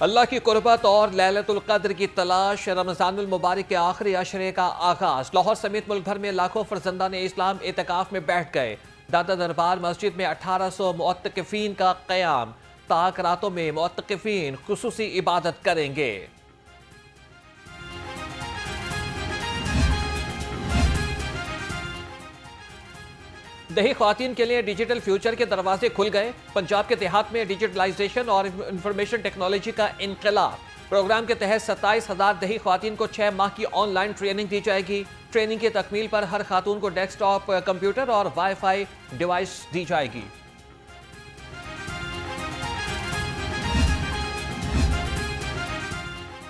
اللہ کی قربت اور لیلۃ القدر کی تلاش، رمضان المبارک کے آخری عشرے کا آغاز۔ لاہور سمیت ملک بھر میں لاکھوں فرزندان اسلام اعتکاف میں بیٹھ گئے۔ داتا دربار مسجد میں 1800 معتکفین کا قیام۔ پاک راتوں میں معتکفین خصوصی عبادت کریں گے۔ دیہی خواتین کے لیے ڈیجیٹل فیوچر کے دروازے کھل گئے۔ پنجاب کے دیہات میں ڈیجیٹلائزیشن اور انفارمیشن ٹیکنالوجی کا انقلاب۔ پروگرام کے تحت 27,000 دیہی خواتین کو 6 ماہ کی آن لائن ٹریننگ دی جائے گی۔ ٹریننگ کی تکمیل پر ہر خاتون کو ڈیسک ٹاپ کمپیوٹر اور وائی فائی ڈیوائس دی جائے گی۔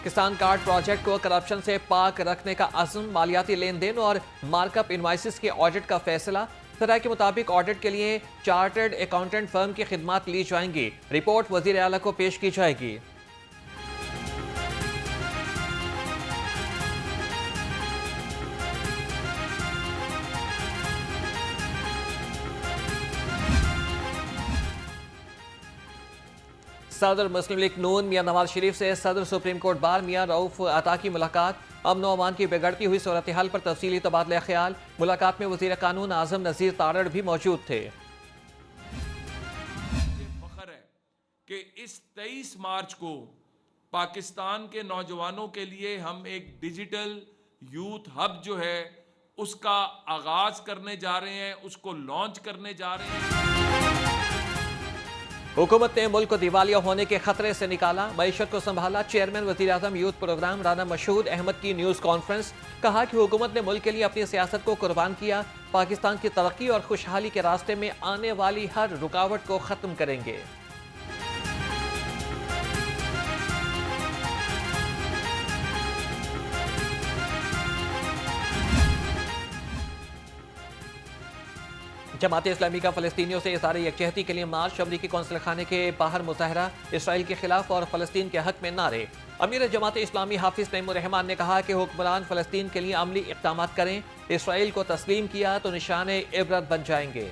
کسان کارڈ پروجیکٹ کو کرپشن سے پاک رکھنے کا عزم۔ مالیاتی لین دین اور مارک اپ انوائسز کے آڈٹ کا فیصلہ۔ طرح کے مطابق آڈٹ کے لیے چارٹرڈ اکاؤنٹنٹ فرم کی خدمات لی جائیں گی۔ رپورٹ وزیر اعلیٰ کو پیش کی جائے گی۔ صدر مسلم لیگ نون میاں نواز شریف سے صدر سپریم کورٹ بار میاں رؤف عطا کی ملاقات۔ امن و امان کی بگڑتی ہوئی صورتحال پر تفصیلی تبادلہ خیال۔ ملاقات میں وزیر قانون اعظم نذیر تارڑ بھی موجود تھے۔ فخر ہے کہ اس 23 مارچ کو پاکستان کے نوجوانوں کے لیے ہم ایک ڈیجیٹل یوتھ ہب جو ہے اس کا آغاز کرنے جا رہے ہیں، اس کو لانچ کرنے جا رہے ہیں۔ حکومت نے ملک کو دیوالیہ ہونے کے خطرے سے نکالا، معیشت کو سنبھالا۔ چیئرمین وزیر اعظم یوتھ پروگرام رانا مشہود احمد کی نیوز کانفرنس۔ کہا کہ حکومت نے ملک کے لیے اپنی سیاست کو قربان کیا۔ پاکستان کی ترقی اور خوشحالی کے راستے میں آنے والی ہر رکاوٹ کو ختم کریں گے۔ جماعت اسلامی کا فلسطینیوں سے اظہار یکجہتی کے لیے مارچ۔ امریکی قونصل خانے کے باہر مظاہرہ۔ اسرائیل کے خلاف اور فلسطین کے حق میں نعرے۔ امیر جماعت اسلامی حافظ نعیم الرحمان نے کہا کہ حکمران فلسطین کے لیے عملی اقدامات کریں۔ اسرائیل کو تسلیم کیا تو نشان عبرت بن جائیں گے۔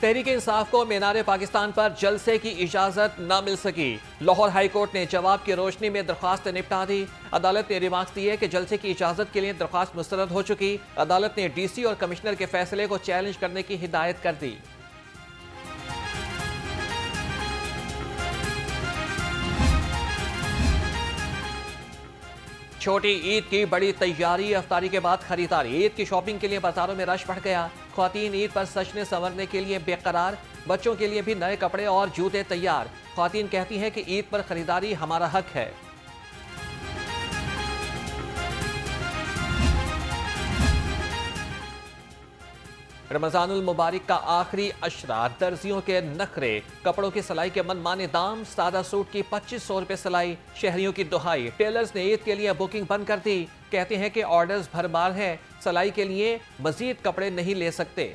تحریک انصاف کو مینار پاکستان پر جلسے کی اجازت نہ مل سکی۔ لاہور ہائی کورٹ نے جواب کی روشنی میں درخواست نپٹا دی۔ عدالت نے ریمارکس دیے کہ جلسے کی اجازت کے لیے درخواست مسترد ہو چکی۔ عدالت نے ڈی سی اور کمشنر کے فیصلے کو چیلنج کرنے کی ہدایت کر دی۔ چھوٹی عید کی بڑی تیاری۔ افطاری کے بعد خریداری۔ عید کی شاپنگ کے لیے بازاروں میں رش بڑھ گیا۔ خواتین عید پر سجنے سنورنے کے لیے بے قرار۔ بچوں کے لیے بھی نئے کپڑے اور جوتے تیار۔ خواتین کہتی ہیں کہ عید پر خریداری ہمارا حق ہے۔ رمضان المبارک کا آخری عشرہ، درزیوں کے نخرے۔ کپڑوں کی سلائی کے من مانے دام۔ سادہ سوٹ کی 2500 روپے سلائی۔ شہریوں کی دہائی۔ ٹیلرز نے عید کے لیے بکنگ بند کر دی۔ کہتے ہیں کہ آرڈرز بھرمار ہیں، سلائی کے لیے مزید کپڑے نہیں لے سکتے۔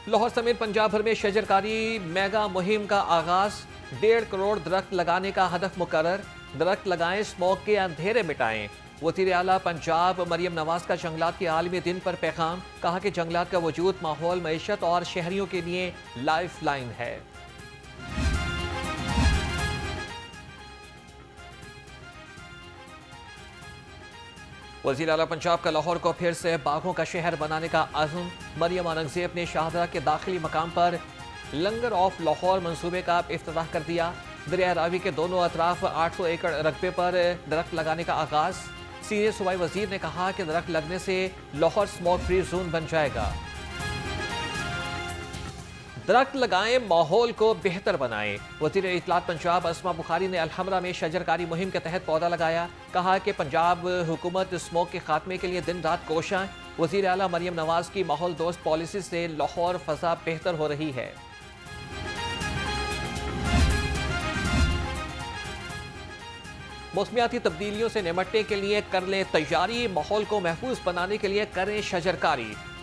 لاہور سمیت پنجاب بھر میں شجرکاری میگا مہم کا آغاز۔ 1.5 کروڑ درخت لگانے کا ہدف مقرر۔ درخت لگائیں، اسموگ کے اندھیرے مٹائیں۔ وزیر اعلیٰ پنجاب مریم نواز کا جنگلات کے عالمی دن پر پیغام۔ کہا کہ جنگلات کا وجود ماحول، معیشت اور شہریوں کے لیے لائف لائن ہے۔ وزیر اعلیٰ پنجاب کا لاہور کو پھر سے باغوں کا شہر بنانے کا عزم۔ مریم اورنگزیب نے شاہدرہ کے داخلی مقام پر لنگر آف لاہور منصوبے کا افتتاح کر دیا۔ دریائے راوی کے دونوں اطراف 800 ایکڑ رقبے پر درخت لگانے کا آغاز۔ سینئر صوبائی وزیر نے کہا کہ درخت لگنے سے لاہور اسموگ فری زون بن جائے گا۔ درخت لگائیں، ماحول کو بہتر بنائیں۔ وزیر اطلاعات پنجاب اسما بخاری نے الحمرہ میں شجرکاری مہم کے تحت پودا لگایا۔ کہا کہ پنجاب حکومت اسموگ کے خاتمے کے لیے دن رات کوشاں۔ وزیر اعلیٰ مریم نواز کی ماحول دوست پالیسی سے لاہور فضا بہتر ہو رہی ہے۔ موسمیاتی تبدیلیوں سے نمٹنے کے لیے کر لیں تیاری۔ ماحول کو محفوظ بنانے کے لیے کریں شجرکاری۔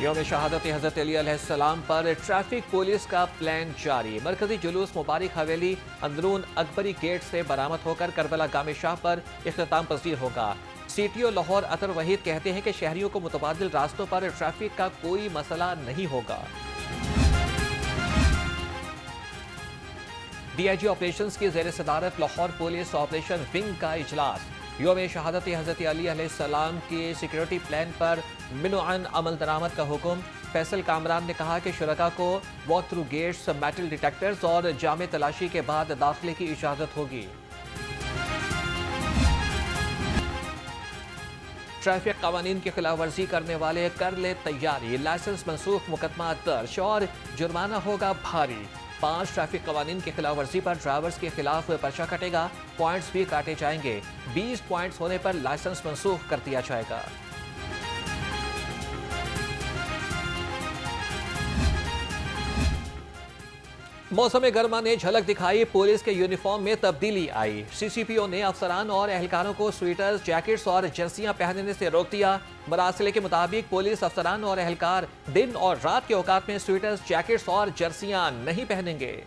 یوم شہادت حضرت علی علیہ السلام پر ٹریفک پولیس کا پلان جاری۔ مرکزی جلوس مبارک حویلی اندرون اکبری گیٹ سے برآمد ہو کر کربلا گام شاہ پر اختتام پذیر ہوگا۔ سی ٹی او لاہور اطہر وحید کہتے ہیں کہ شہریوں کو متبادل راستوں پر ٹریفک کا کوئی مسئلہ نہیں ہوگا۔ ڈی آئی جی آپریشنز کی زیر صدارت لاہور پولیس آپریشن ونگ کا اجلاس۔ یوم شہادت حضرت علی علیہ السلام کے سیکیورٹی پلان پر منوعاً عمل درآمد کا حکم۔ فیصل کامران نے کہا کہ شرکاء کو walk through gates, metal detectors اور جامع تلاشی کے بعد داخلے کی اجازت ہوگی۔ ٹریفک قوانین کی خلاف ورزی کرنے والے کر لے تیاری، لائسنس منسوخ، مقدمہ درج اور جرمانہ ہوگا بھاری۔ 5 ٹریفک قوانین کی خلاف ورزی پر ڈرائیورز کے خلاف پرچہ کٹے گا، پوائنٹس بھی کاٹے جائیں گے۔ 20 پوائنٹس ہونے پر لائسنس منسوخ کر دیا جائے گا۔ موسم گرما نے جھلک دکھائی، پولیس کے یونیفارم میں تبدیلی آئی۔ سی سی پی او نے افسران اور اہلکاروں کو سویٹرز، جیکٹس اور جرسیاں پہننے سے روک دیا۔ مراسلے کے مطابق پولیس افسران اور اہلکار دن اور رات کے اوقات میں سویٹرز، جیکٹس اور جرسیاں نہیں پہنیں گے۔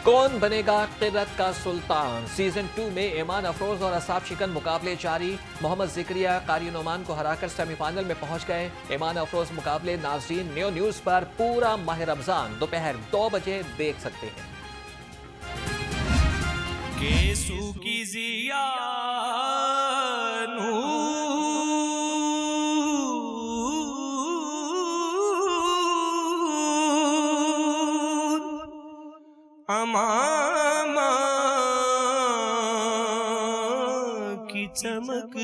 کون بنے گا قرت کا سلطان؟ سیزن 2 میں ایمان افروز اور اصحاب شکن مقابلے جاری۔ محمد ذکریہ قاری نعمان کو ہرا کر سیمی فائنل میں پہنچ گئے۔ ایمان افروز مقابلے ناظرین نیو نیوز پر پورا ماہ رمضان دوپہر 2 بجے دیکھ سکتے ہیں۔ کیسو کی ضیا امام کی چمک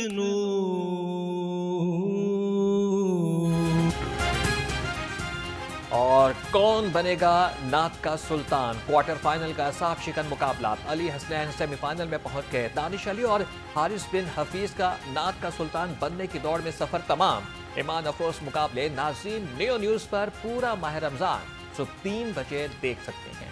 اور کون بنے گا نعت کا سلطان؟ کوارٹر فائنل کا صاف شکن مقابلہ، علی حسنین سیمی فائنل میں پہنچ گئے۔ دانش علی اور حارث بن حفیظ کا نعت کا سلطان بننے کی دوڑ میں سفر تمام۔ ایمان افروز مقابلے ناظرین نیو نیوز پر پورا ماہ رمضان 3 بجے دیکھ سکتے ہیں۔